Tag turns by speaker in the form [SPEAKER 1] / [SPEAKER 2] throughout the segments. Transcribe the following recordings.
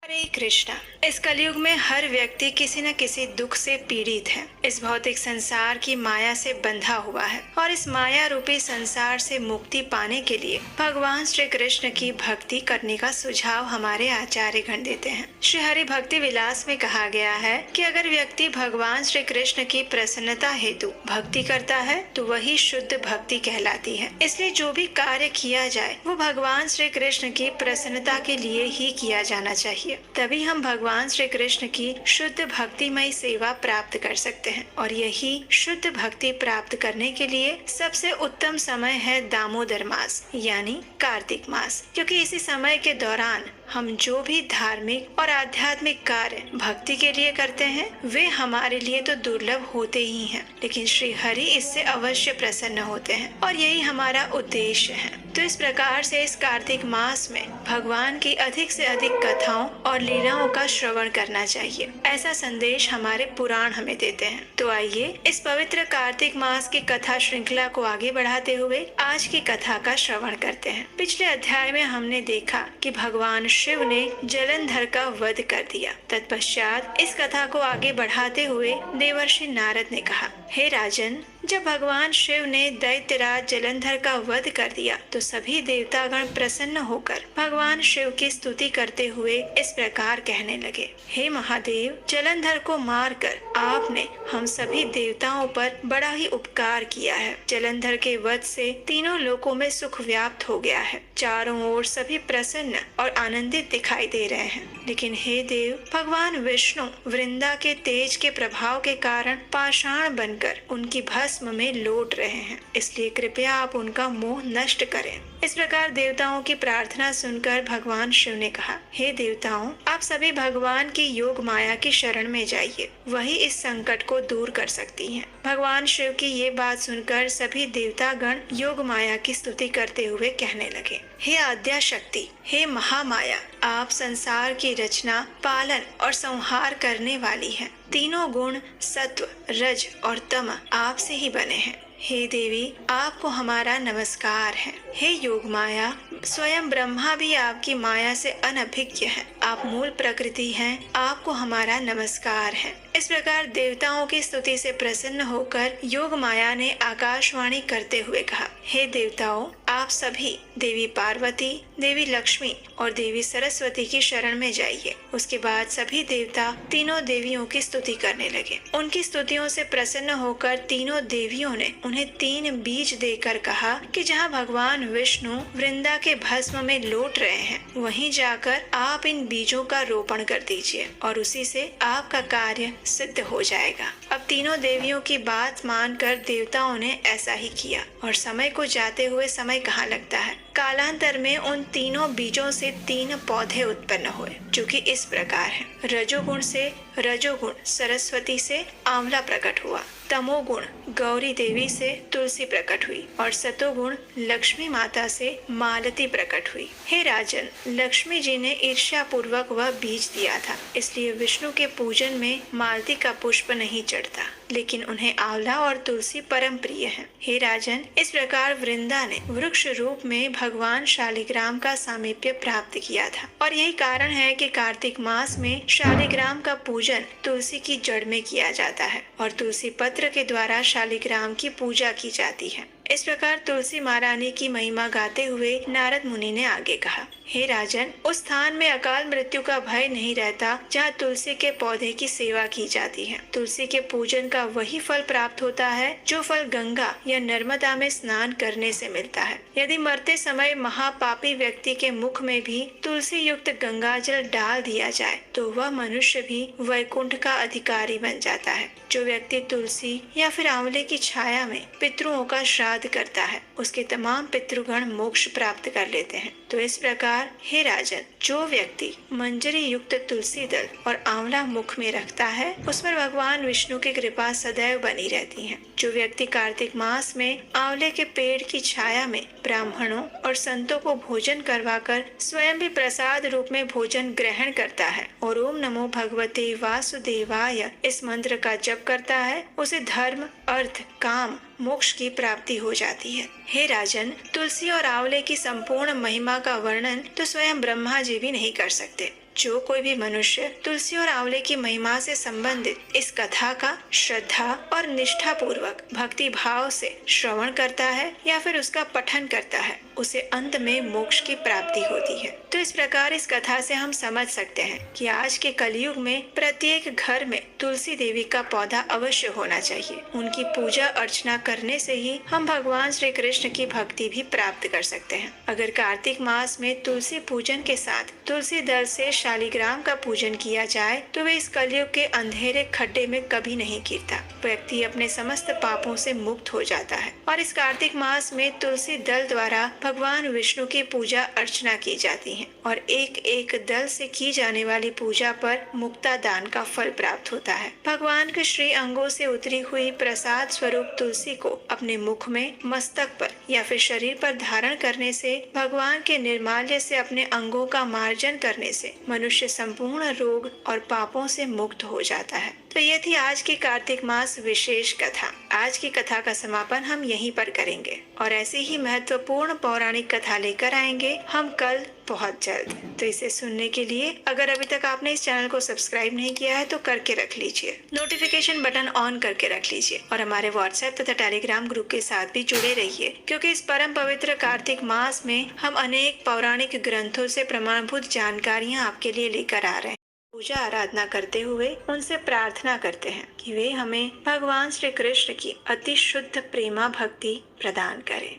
[SPEAKER 1] हरे कृष्णा। इस कलयुग में हर व्यक्ति किसी न किसी दुख से पीड़ित है। इस भौतिक संसार की माया से बंधा हुआ है और इस माया रूपी संसार से मुक्ति पाने के लिए भगवान श्री कृष्ण की भक्ति करने का सुझाव हमारे आचार्य गण देते हैं। श्री हरि भक्ति विलास में कहा गया है कि अगर व्यक्ति भगवान श्री कृष्ण की प्रसन्नता हेतु भक्ति करता है तो वही शुद्ध भक्ति कहलाती है। इसलिए जो भी कार्य किया जाए वो भगवान श्री कृष्ण की प्रसन्नता के लिए ही किया जाना चाहिए। तभी हम भगवान श्री कृष्ण की शुद्ध भक्तिमय सेवा प्राप्त कर सकते हैं और यही शुद्ध भक्ति प्राप्त करने के लिए सबसे उत्तम समय है दामोदर मास यानी कार्तिक मास, क्योंकि इसी समय के दौरान हम जो भी धार्मिक और आध्यात्मिक कार्य भक्ति के लिए करते हैं वे हमारे लिए तो दुर्लभ होते ही हैं, लेकिन श्री हरि इससे अवश्य प्रसन्न होते हैं और यही हमारा उद्देश्य है। तो इस प्रकार से इस कार्तिक मास में भगवान की अधिक से अधिक कथाओं और लीलाओं का श्रवण करना चाहिए, ऐसा संदेश हमारे पुराण हमें देते हैं। तो आइए इस पवित्र कार्तिक मास की कथा श्रृंखला को आगे बढ़ाते हुए आज की कथा का श्रवण करते हैं। पिछले अध्याय में हमने देखा कि भगवान शिव ने जलंधर का वध कर दिया। तत्पश्चात इस कथा को आगे बढ़ाते हुए देवर्षि नारद ने कहा, हे राजन, जब भगवान शिव ने दैत्यराज जलंधर का वध कर दिया तो सभी देवतागण प्रसन्न होकर भगवान शिव की स्तुति करते हुए इस प्रकार कहने लगे, हे महादेव, जलंधर को मारकर आपने हम सभी देवताओं पर बड़ा ही उपकार किया है। जलंधर के वध से तीनों लोकों में सुख व्याप्त हो गया है। चारों ओर सभी प्रसन्न और आनंदित दिखाई दे रहे हैं। लेकिन हे देव, भगवान विष्णु वृंदा के तेज के प्रभाव के कारण पाषाण बनकर उनकी भस्म में लौट रहे हैं, इसलिए कृपया आप उनका मोह नष्ट करें। इस प्रकार देवताओं की प्रार्थना सुनकर भगवान शिव ने कहा, हे देवताओं, आप सभी भगवान की योग माया की शरण में जाइए, वही इस संकट को दूर कर सकती हैं। भगवान शिव की ये बात सुनकर सभी देवतागण योग माया की स्तुति करते हुए कहने लगे, हे आद्या शक्ति, हे महामाया, आप संसार की रचना, पालन और संहार करने वाली हैं। तीनों गुण सत्व, रज और तम आपसे ही बने हैं। हे देवी, आपको हमारा नमस्कार है। हे योग माया, स्वयं ब्रह्मा भी आपकी माया से अनभिज्ञ है। आप मूल प्रकृति हैं, आपको हमारा नमस्कार है। इस प्रकार देवताओं की स्तुति से प्रसन्न होकर योग माया ने आकाशवाणी करते हुए कहा, हे देवताओं, आप सभी देवी पार्वती, देवी लक्ष्मी और देवी सरस्वती की शरण में जाइए। उसके बाद सभी देवता तीनों देवियों की स्तुति करने लगे। उनकी स्तुतियों से प्रसन्न होकर तीनों देवियों ने उन्हें 3 बीज देकर कहा कि जहाँ भगवान विष्णु वृंदा के भस्म में लौट रहे हैं, वहीं जाकर आप इन बीजों का रोपण कर दीजिए और उसी से आपका कार्य सिद्ध हो जाएगा। अब तीनों देवियों की बात मानकर देवताओं ने ऐसा ही किया और समय को जाते हुए समय कहाँ लगता है। कालांतर में उन तीनों बीजों से 3 पौधे उत्पन्न हुए, जो कि इस प्रकार है। रजोगुण से रजोगुण सरस्वती से आंवला प्रकट हुआ, तमोगुण गौरी देवी से तुलसी प्रकट हुई और सतोगुण लक्ष्मी माता से मालती प्रकट हुई। हे राजन, लक्ष्मी जी ने ईर्ष्या पूर्वक वह बीज दिया था, इसलिए विष्णु के पूजन में मालती का पुष्प नहीं चढ़ता, लेकिन उन्हें आंवला और तुलसी परम प्रिय है। हे राजन, इस प्रकार वृंदा ने वृक्ष रूप में भगवान शालिग्राम का सामीप्य प्राप्त किया था और यही कारण है कि कार्तिक मास में शालिग्राम का पूजन तुलसी की जड़ में किया जाता है और तुलसी पत्र के द्वारा शालिग्राम की पूजा की जाती है। इस प्रकार तुलसी महारानी की महिमा गाते हुए नारद मुनि ने आगे कहा, हे राजन, उस स्थान में अकाल मृत्यु का भय नहीं रहता जहाँ तुलसी के पौधे की सेवा की जाती है। तुलसी के पूजन का वही फल प्राप्त होता है जो फल गंगा या नर्मदा में स्नान करने से मिलता है। यदि मरते समय महापापी व्यक्ति के मुख में भी तुलसी युक्त गंगाजल डाल दिया जाए तो वह मनुष्य भी वैकुंठ का अधिकारी बन जाता है। जो व्यक्ति तुलसी या फिर आंवले की छाया में पितरों का श्राद्ध करता है, उसके तमाम पितृगण मोक्ष प्राप्त कर लेते हैं। तो इस प्रकार हे राजन, जो व्यक्ति मंजरी युक्त तुलसी दल और आंवला मुख में रखता है, उस पर भगवान विष्णु की कृपा सदैव बनी रहती है। जो व्यक्ति कार्तिक मास में आंवले के पेड़ की छाया में ब्राह्मणों और संतों को भोजन करवाकर स्वयं भी प्रसाद रूप में भोजन ग्रहण करता है और ओम नमो भगवते वासुदेवाय इस मंत्र का जप करता है, उसे धर्म, अर्थ, काम, मोक्ष की प्राप्ति हो जाती है। हे राजन, तुलसी और आंवले की संपूर्ण महिमा का वर्णन तो स्वयं ब्रह्मा जी भी नहीं कर सकते। जो कोई भी मनुष्य तुलसी और आंवले की महिमा से संबंधित इस कथा का श्रद्धा और निष्ठा पूर्वक भक्ति भाव से श्रवण करता है या फिर उसका पठन करता है, उसे अंत में मोक्ष की प्राप्ति होती है। तो इस प्रकार इस कथा से हम समझ सकते हैं कि आज के कलयुग में प्रत्येक घर में तुलसी देवी का पौधा अवश्य होना चाहिए। उनकी पूजा अर्चना करने से ही हम भगवान श्री कृष्ण की भक्ति भी प्राप्त कर सकते हैं। अगर कार्तिक मास में तुलसी पूजन के साथ तुलसी दल से शालिग्राम का पूजन किया जाए तो वे इस कलयुग के अंधेरे खड्डे में कभी नहीं गिरता। व्यक्ति अपने समस्त पापों से मुक्त हो जाता है। और इस कार्तिक मास में तुलसी दल द्वारा भगवान विष्णु की पूजा अर्चना की जाती है और एक एक दल से की जाने वाली पूजा पर मुक्ता दान का फल प्राप्त होता है। भगवान के श्री अंगों से उतरी हुई प्रसाद स्वरूप तुलसी को अपने मुख में, मस्तक पर या फिर शरीर पर धारण करने से, भगवान के निर्माल्य से अपने अंगों का मार्जन करने से मनुष्य संपूर्ण रोग और पापों से मुक्त हो जाता है। तो ये थी आज की कार्तिक मास विशेष कथा। आज की कथा का समापन हम यहीं पर करेंगे और ऐसी ही महत्वपूर्ण पौराणिक कथा लेकर आएंगे हम कल बहुत जल्द। तो इसे सुनने के लिए अगर अभी तक आपने इस चैनल को सब्सक्राइब नहीं किया है तो करके रख लीजिए, नोटिफिकेशन बटन ऑन करके रख लीजिए और हमारे व्हाट्सएप तथा टेलीग्राम ग्रुप के साथ भी जुड़े रहिए, क्योंकि इस परम पवित्र कार्तिक मास में हम अनेक पौराणिक ग्रंथों से प्रमाणभूत जानकारियाँ आपके लिए लेकर आ रहे हैं। पूजा आराधना करते हुए उनसे प्रार्थना करते हैं कि वे हमें भगवान श्री कृष्ण की अति शुद्ध प्रेमा भक्ति प्रदान करें।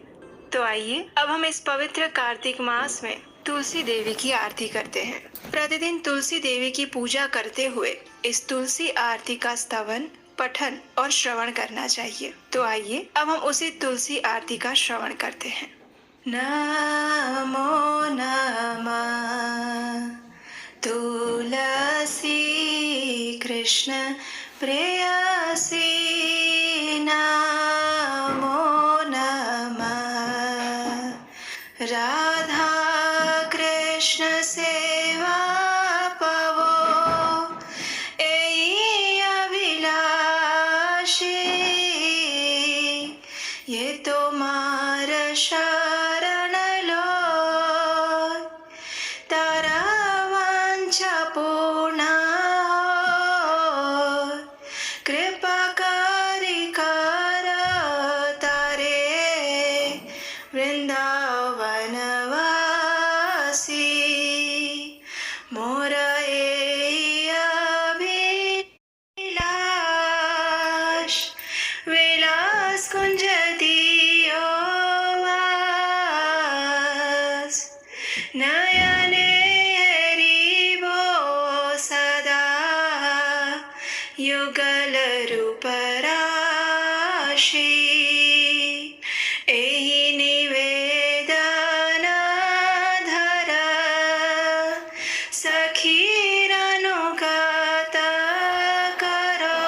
[SPEAKER 1] तो आइए अब हम इस पवित्र कार्तिक मास में तुलसी देवी की आरती करते हैं। प्रतिदिन तुलसी देवी की पूजा करते हुए इस तुलसी आरती का स्तवन, पठन और श्रवण करना चाहिए। तो आइए अब हम उसी तुलसी आरती का श्रवण करते हैं। नमो नमः तुलसी कृष्ण प्रेयसी, नमो नमः राधा कृष्ण सेवा पवो, एई अभिलाषी, ये तुम्हार शरण लो, तारा वांछा पूर्ण हो, कृपा करी कर तारे वृंदावन वासी, मोर एई अभिलाष, विलास कुंज दियो वास, नयने हरिबो सदा, युगल रूप राशि, एहि निवेदन धर, सखीर अनुगत करो,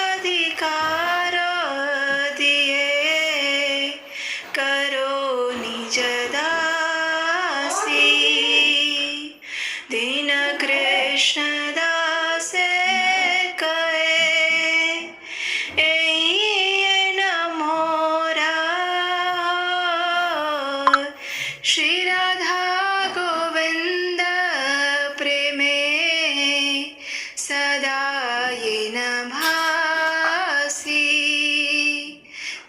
[SPEAKER 1] सेवाधिकार दिए करो निज दासी, दीन कृष्ण दास कहे, एहि न मोरा, श्री राधा गोविंद प्रेमे सदा ये न भासी,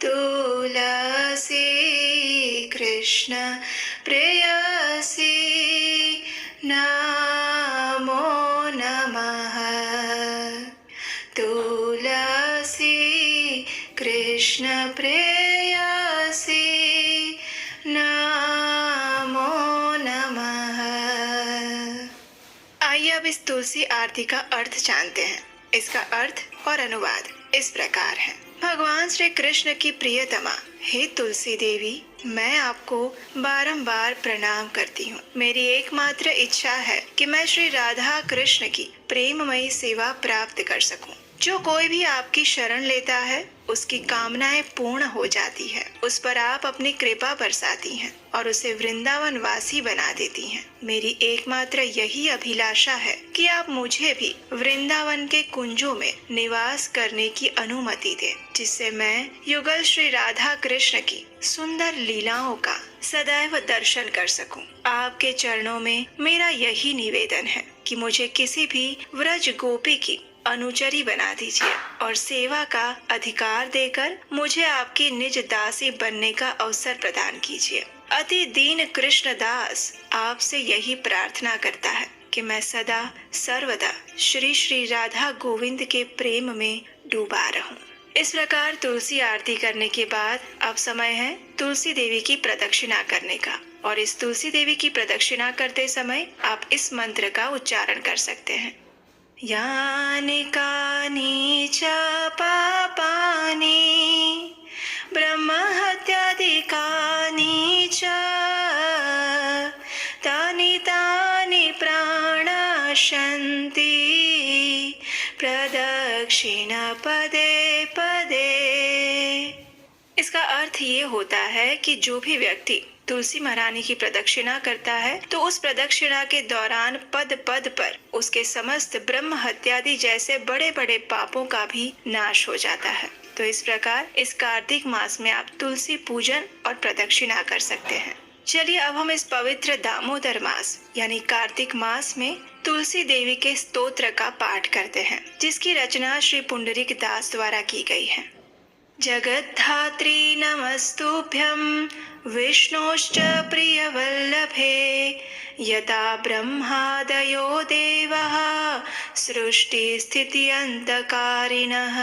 [SPEAKER 1] तुलसी कृष्ण प्रेयसी, नमो नमः तुलसी कृष्ण प्रेयसी, नमो नमः। आइए अब इस तुलसी आरती का अर्थ जानते हैं। इसका अर्थ और अनुवाद इस प्रकार है। भगवान श्री कृष्ण की प्रियतमा, हे तुलसी देवी, मैं आपको बारंबार प्रणाम करती हूँ। मेरी एकमात्र इच्छा है कि मैं श्री राधा कृष्ण की प्रेममयी सेवा प्राप्त कर सकूं। जो कोई भी आपकी शरण लेता है उसकी कामनाएं पूर्ण हो जाती है। उस पर आप अपनी कृपा बरसाती हैं और उसे वृंदावन वासी बना देती हैं। मेरी एकमात्र यही अभिलाषा है कि आप मुझे भी वृंदावन के कुंजों में निवास करने की अनुमति दें, जिससे मैं युगल श्री राधा कृष्ण की सुंदर लीलाओं का सदैव दर्शन कर सकूं। आपके चरणों में मेरा यही निवेदन है कि मुझे किसी भी व्रज गोपी की अनुचरी बना दीजिए और सेवा का अधिकार देकर मुझे आपकी निज दासी बनने का अवसर प्रदान कीजिए। अति दीन कृष्ण दास आपसे यही प्रार्थना करता है कि मैं सदा सर्वदा श्री श्री राधा गोविंद के प्रेम में डूबा रहूं। इस प्रकार तुलसी आरती करने के बाद अब समय है तुलसी देवी की प्रदक्षिणा करने का। और इस तुलसी देवी की प्रदक्षिणा करते समय आप इस मंत्र का उच्चारण कर सकते हैं। यानि कानि च पापानि ब्रह्महत्यादिकानि च तानि तानि प्राणशन्ति प्रदक्षिण पदे पदे। इसका अर्थ ये होता है कि जो भी व्यक्ति तुलसी महारानी की प्रदक्षिणा करता है तो उस प्रदक्षिणा के दौरान पद पद पर उसके समस्त ब्रह्म हत्यादि जैसे बड़े बड़े पापों का भी नाश हो जाता है। तो इस प्रकार इस कार्तिक मास में आप तुलसी पूजन और प्रदक्षिणा कर सकते हैं। चलिए अब हम इस पवित्र दामोदर मास यानी कार्तिक मास में तुलसी देवी के स्तोत्र का पाठ करते हैं, जिसकी रचना श्री पुंडरीक दास द्वारा की गई है। जगद्धात्री नमस्तुभ्यं विष्णोश्च प्रियवल्लभे यथा ब्रह्मादयो देवः सृष्टिस्थित्यन्तकारिणः।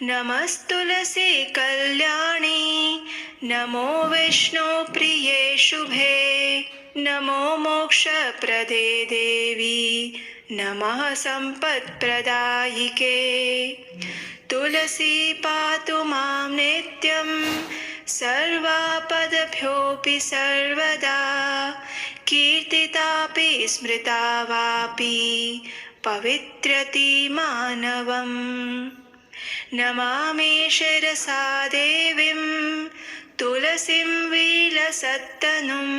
[SPEAKER 1] नमस्तुलसी कल्याणी नमो विष्णु प्रिये शुभे नमो मोक्षप्रदे देवी नमः सम्पत्प्रदायिके। तुलसी पातु मां नित्यं सर्वापदभ्योऽपि सर्वदा कीर्तितापि स्मृता वापि पवित्रति मानवम्। नमामि शिरसा देवीं तुलसीं विलसत्तनुं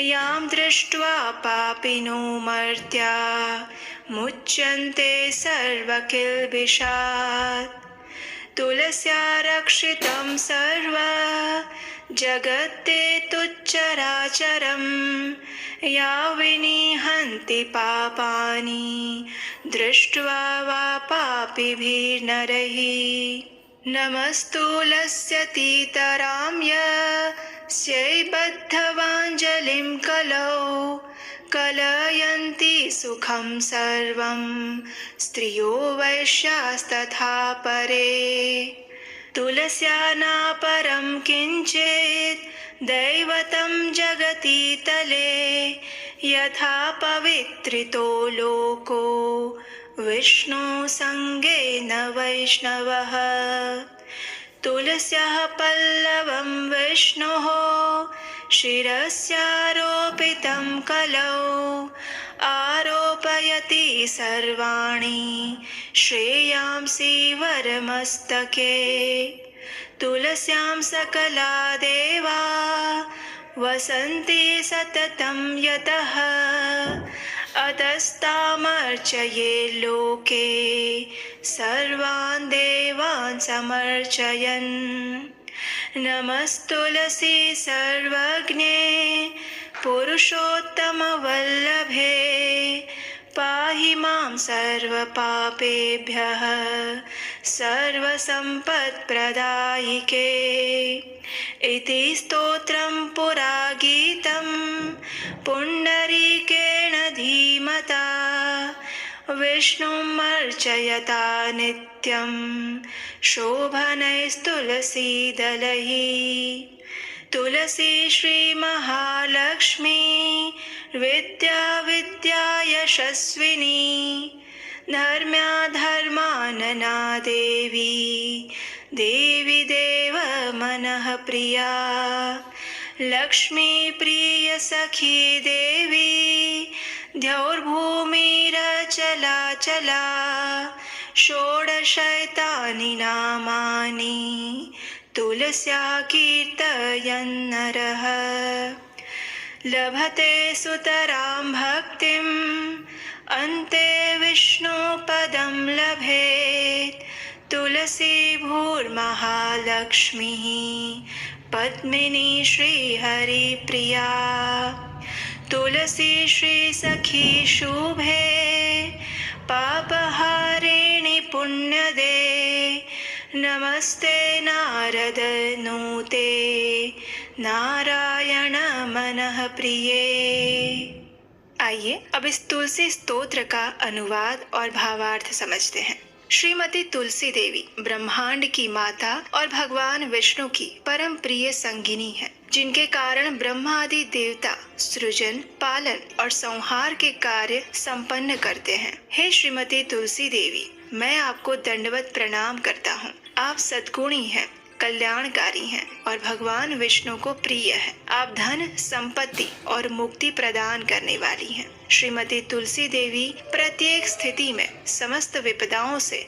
[SPEAKER 1] यां दृष्ट्वा पापिनो मर्त्या मुच्यन्ते सर्वकिल्बिषात्। तुलस्या रक्षितं सर्व जगत्ते तुच्चराचरं या विनिहन्ति पापानि दृष्ट्वा वा पापिभिर्नरैः। नमस्तुलस्यतीतराम्यस्यै बद्धवाञ्जलिं कलौ कलयन्ति सुखं सर्वं स्त्रियो वैश्यास्तथा परे। तुलस्या नापरं किञ्चित् दैवतं जगति तले यथा पवित्रितो लोको विष्णु संगेन वैष्णवः। तुलस्याः पल्लवं विष्णोः शिरस्यारोपितं कलौ आरोपयति सर्वाणि श्रेयांसि वरमस्तके। तुलस्यां सकला देवा वसन्ति सततं यतः अतस्तामर्चये लोके सर्वान् देवान् समर्चयन्। नमस्तुलसी सर्वज्ञे पुरुषोत्तमवल्लभे पाहि मां सर्वपापेभ्यः सर्वसम्पत्प्रदायिके। इति स्तोत्रं पुरा गीतं पुण्डरीकेण धीमता विष्णुमर्चयता नित्यं शोभनैस्तुलसीदलैः। तुलसी श्री महालक्ष्मी विद्या विद्या यशस्विनी धर्म्या धर्मानना देवी देवी देव मनः प्रिया। लक्ष्मी प्रिय सखी देवी द्यौर्भूमिरचला चला षोडशैतानि नामानि तुलस्या कीर्तयन् नरः लभते सुतरां भक्तिम् अन्ते विष्णुपदं लभेत्। तुलसी भूर्महालक्ष्मीः पद्मिनी श्रीहरिप्रिया तुलसी श्रीसखी शुभे पापहारिणि पुण्यदे नमस्ते नारद नूते नारायण मनः प्रिये। आइए अब इस तुलसी स्तोत्र का अनुवाद और भावार्थ समझते हैं। श्रीमती तुलसी देवी ब्रह्मांड की माता और भगवान विष्णु की परम प्रिय संगिनी है, जिनके कारण ब्रह्मा आदि देवता सृजन, पालन और संहार के कार्य संपन्न करते हैं। हे श्रीमती तुलसी देवी, मैं आपको दंडवत प्रणाम करता हूँ। आप सद्गुणी हैं, कल्याणकारी हैं और भगवान विष्णु को प्रिय है। आप धन, संपत्ति और मुक्ति प्रदान करने वाली हैं। श्रीमती तुलसी देवी प्रत्येक स्थिति में समस्त विपदाओं से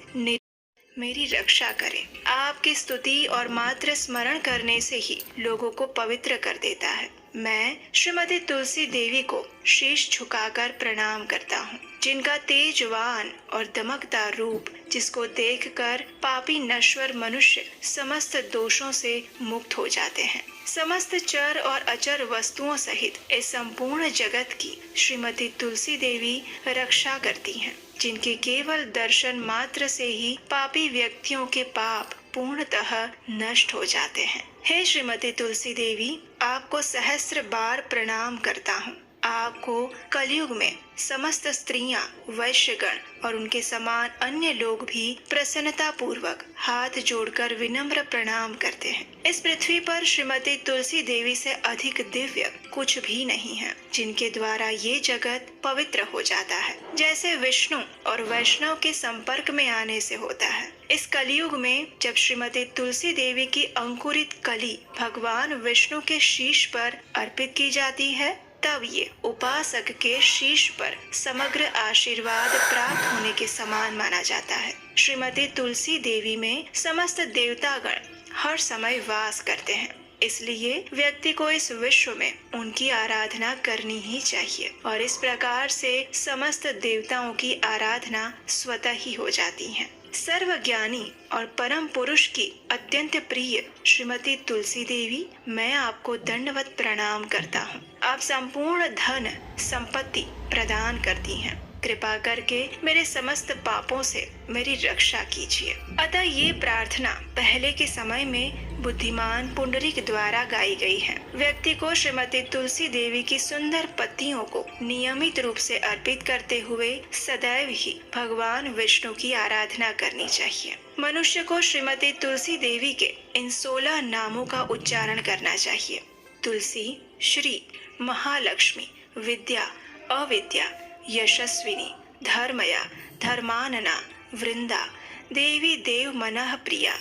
[SPEAKER 1] मेरी रक्षा करें। आपकी स्तुति और मात्र स्मरण करने से ही लोगों को पवित्र कर देता है। मैं श्रीमती तुलसी देवी को शीश झुकाकर प्रणाम करता हूँ, जिनका तेजवान और दमकदार रूप, जिसको देखकर पापी नश्वर मनुष्य समस्त दोषों से मुक्त हो जाते हैं। समस्त चर और अचर वस्तुओं सहित इस संपूर्ण जगत की श्रीमती तुलसी देवी रक्षा करती हैं, जिनके केवल दर्शन मात्र से ही पापी व्यक्तियों के पाप पूर्णतः नष्ट हो जाते हैं। हे श्रीमती तुलसी देवी, आपको सहस्र बार प्रणाम करता हूँ। आपको कलयुग में समस्त स्त्रियां, वैश्यगण और उनके समान अन्य लोग भी प्रसन्नता पूर्वक हाथ जोड़कर विनम्र प्रणाम करते हैं। इस पृथ्वी पर श्रीमती तुलसी देवी से अधिक दिव्य कुछ भी नहीं है, जिनके द्वारा ये जगत पवित्र हो जाता है, जैसे विष्णु और वैष्णव के संपर्क में आने से होता है। इस कलयुग में जब श्रीमती तुलसी देवी की अंकुरित कली भगवान विष्णु के शीश पर अर्पित की जाती है, तब ये उपासक के शीश पर समग्र आशीर्वाद प्राप्त होने के समान माना जाता है। श्रीमती तुलसी देवी में समस्त देवतागण हर समय वास करते हैं, इसलिए व्यक्ति को इस विश्व में उनकी आराधना करनी ही चाहिए और इस प्रकार से समस्त देवताओं की आराधना स्वतः ही हो जाती है। सर्वज्ञानी और परम पुरुष की अत्यंत प्रिय श्रीमती तुलसी देवी, मैं आपको दंडवत प्रणाम करता हूँ। आप संपूर्ण धन संपत्ति प्रदान करती हैं। कृपा करके मेरे समस्त पापों से मेरी रक्षा कीजिए। अतः ये प्रार्थना पहले के समय में बुद्धिमान पुंडरीक द्वारा गाई गई है। व्यक्ति को श्रीमती तुलसी देवी की सुंदर पत्तियों को नियमित रूप से अर्पित करते हुए सदैव ही भगवान विष्णु की आराधना करनी चाहिए। मनुष्य को श्रीमती तुलसी देवी के इन 16 नामों का उच्चारण करना चाहिए। तुलसी, श्री, महालक्ष्मी, विद्या, अविद्या, यशस्विनी, धर्मया, धर्मानना, वृंदा, देवी देव मनः प्रिया,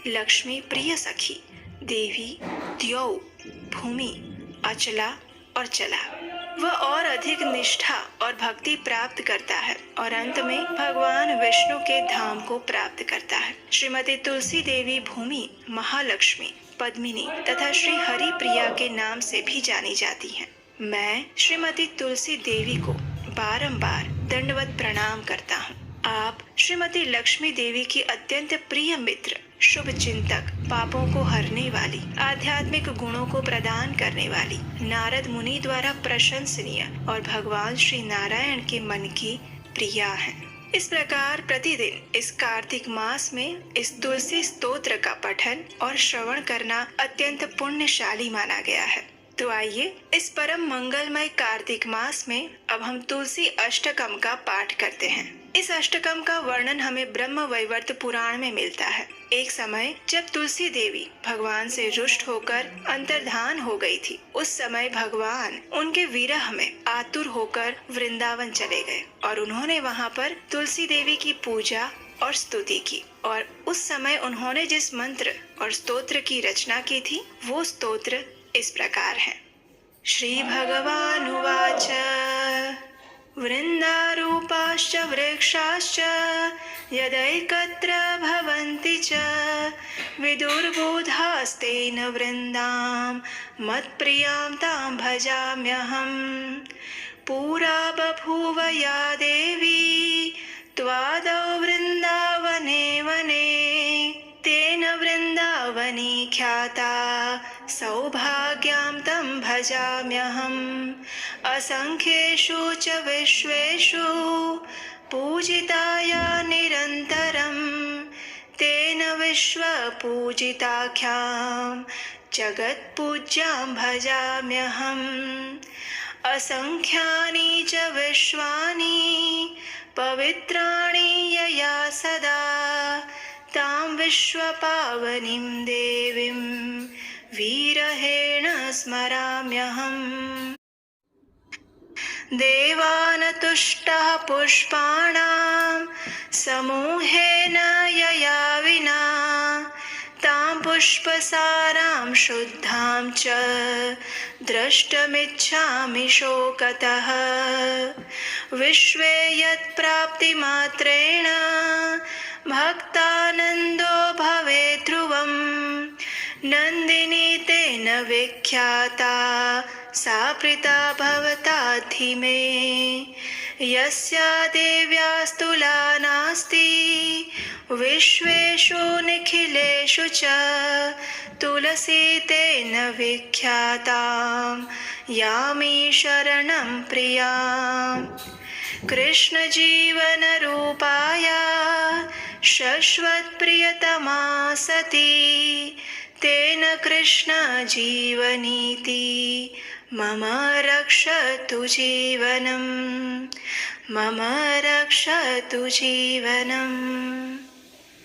[SPEAKER 1] लक्ष्मी प्रिय सखी, देवी, द्यौ, भूमि, अचला और चला। वह और अधिक निष्ठा और भक्ति प्राप्त करता है और अंत में भगवान विष्णु के धाम को प्राप्त करता है। श्रीमती तुलसी देवी भूमि, महालक्ष्मी, पद्मिनी तथा श्री हरि प्रिया के नाम से भी जानी जाती हैं। मैं श्रीमती तुलसी देवी को बारंबार दंडवत प्रणाम करता हूँ। आप श्रीमती लक्ष्मी देवी की अत्यंत प्रिय मित्र, शुभ चिंतक, पापों को हरने वाली, आध्यात्मिक गुणों को प्रदान करने वाली, नारद मुनि द्वारा प्रशंसनीय और भगवान श्री नारायण के मन की प्रिया हैं। इस प्रकार प्रतिदिन इस कार्तिक मास में इस तुलसी स्तोत्र का पठन और श्रवण करना अत्यंत पुण्यशाली माना गया है। तो आइए इस परम मंगलमय कार्तिक मास में अब हम तुलसी अष्टकम का पाठ करते हैं। इस अष्टकम का वर्णन हमें ब्रह्म वैवर्त पुराण में मिलता है। एक समय जब तुलसी देवी भगवान से रुष्ट होकर अंतर्धान हो गई थी, उस समय भगवान उनके विरह में आतुर होकर वृंदावन चले गए और उन्होंने वहाँ पर तुलसी देवी की पूजा और स्तुति की। और उस समय उन्होंने जिस मंत्र और स्तोत्र की रचना की थी, वो स्तोत्र इस प्रकार है। श्री भगवानुवाच वृन्दारूपाश्च वृक्षाश्च यदैकत्र भवन्ति च विदुर्बोधास्तेन वृन्दां मत्प्रियां तां भजाम्यहम्। पुरा बभूव या देवी त्वादौ वृन्दावने वने तेन वृन्दावनी ख्याता सौभाग्यां तं भजाम्यहम्। असङ्ख्येषु च विश्वेषु पूजिता या निरन्तरं तेन विश्वपूजिताख्यां जगत्पूज्यां भजाम्यहम्। असङ्ख्यानि च विश्वानि पवित्राणि यया सदा तां विश्वपावनीं देवीं वीरहेण स्मराम्यहम्। देवानतुष्टः पुष्पाणां समूहेन यया विना तां पुष्पसारां शुद्धां च द्रष्टुमिच्छामि शोकतः। विश्वे यत्प्राप्तिमात्रेण भक्तानन्दो भवेत् ध्रुवम् नन्दिनी तेन विख्याता सा प्रीता भवता धीमे। यस्या देव्यास्तुला नास्ति विश्वेषु निखिलेषु च तुलसी तेन विख्यातां यामि शरणं प्रियाम्। कृष्णजीवनरूपाया शश्वत्प्रियतमा सती तेन कृष्णजीवनीति मम रक्षतु जीवनम् मम रक्षतु जीवनम्।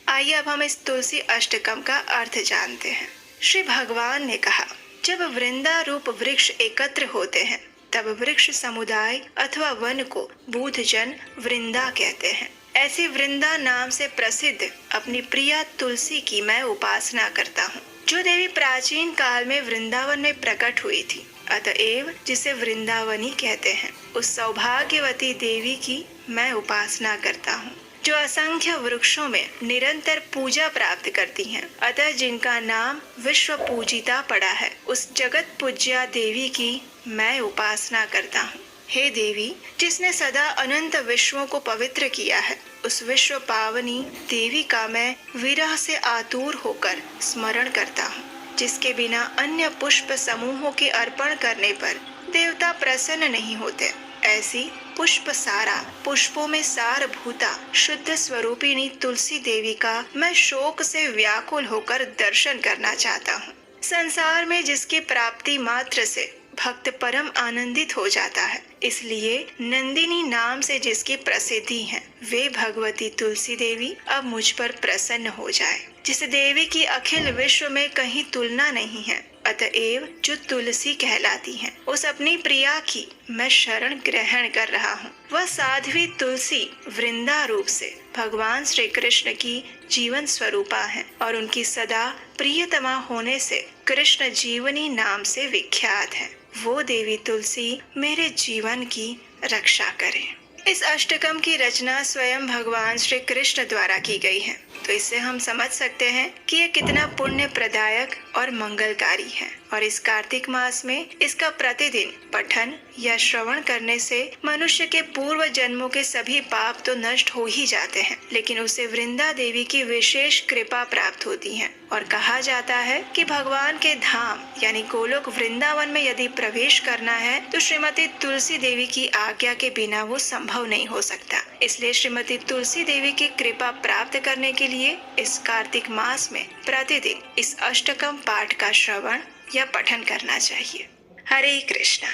[SPEAKER 1] आइए अब हम इस तुलसी अष्टकम का अर्थ जानते हैं। श्री भगवान ने कहा, जब वृंदा रूप वृक्ष एकत्र होते हैं तब वृक्ष समुदाय अथवा वन को बूढ़जन वृंदा कहते हैं। ऐसी वृंदा नाम से प्रसिद्ध अपनी प्रिया तुलसी की मैं उपासना करता हूँ, जो देवी प्राचीन काल में वृंदावन में प्रकट हुई थी, अतएव जिसे वृंदावनी कहते हैं। उस सौभाग्यवती देवी की मैं उपासना करता हूँ, जो असंख्य वृक्षों में निरंतर पूजा प्राप्त करती हैं, अतः जिनका नाम विश्व पूजिता पड़ा है। उस जगत पूज्या देवी की मैं उपासना करता हूँ। हे देवी, जिसने सदा अनंत विश्वों को पवित्र किया है, उस विश्व पावनी देवी का मैं विरह से आतुर होकर स्मरण करता हूँ, जिसके बिना अन्य पुष्प समूहों के अर्पण करने पर देवता प्रसन्न नहीं होते। ऐसी पुष्प सारा, पुष्पों में सार भूता शुद्ध स्वरूपिणी तुलसी देवी का मैं शोक से व्याकुल होकर दर्शन करना चाहता हूँ। संसार में जिसकी प्राप्ति मात्र से भक्त परम आनंदित हो जाता है, इसलिए नंदिनी नाम से जिसकी प्रसिद्धि है, वे भगवती तुलसी देवी अब मुझ पर प्रसन्न हो जाए। जिस देवी की अखिल विश्व में कहीं तुलना नहीं है, अतएव जो तुलसी कहलाती है, उस अपनी प्रिया की मैं शरण ग्रहण कर रहा हूँ। वह साध्वी तुलसी वृंदा रूप से भगवान श्री कृष्ण की जीवन स्वरूपा है और उनकी सदा प्रियतमा होने से कृष्ण जीवनी नाम से विख्यात है। वो देवी तुलसी मेरे जीवन की रक्षा करे। इस अष्टकम की रचना स्वयं भगवान श्री कृष्ण द्वारा की गई है, तो इससे हम समझ सकते हैं कि यह कितना पुण्य प्रदायक और मंगलकारी है। और इस कार्तिक मास में इसका प्रतिदिन पठन या श्रवण करने से मनुष्य के पूर्व जन्मों के सभी पाप तो नष्ट हो ही जाते हैं, लेकिन उसे वृंदा देवी की विशेष कृपा प्राप्त होती है। और कहा जाता है कि भगवान के धाम यानी गोलोक वृंदावन में यदि प्रवेश करना है तो श्रीमती तुलसी देवी की आज्ञा के बिना वो संभव नहीं हो सकता। इसलिए श्रीमती तुलसी देवी की कृपा प्राप्त करने के लिए इस कार्तिक मास में प्रतिदिन इस अष्टकम पाठ का श्रवण या पठन करना चाहिए। हरे कृष्णा।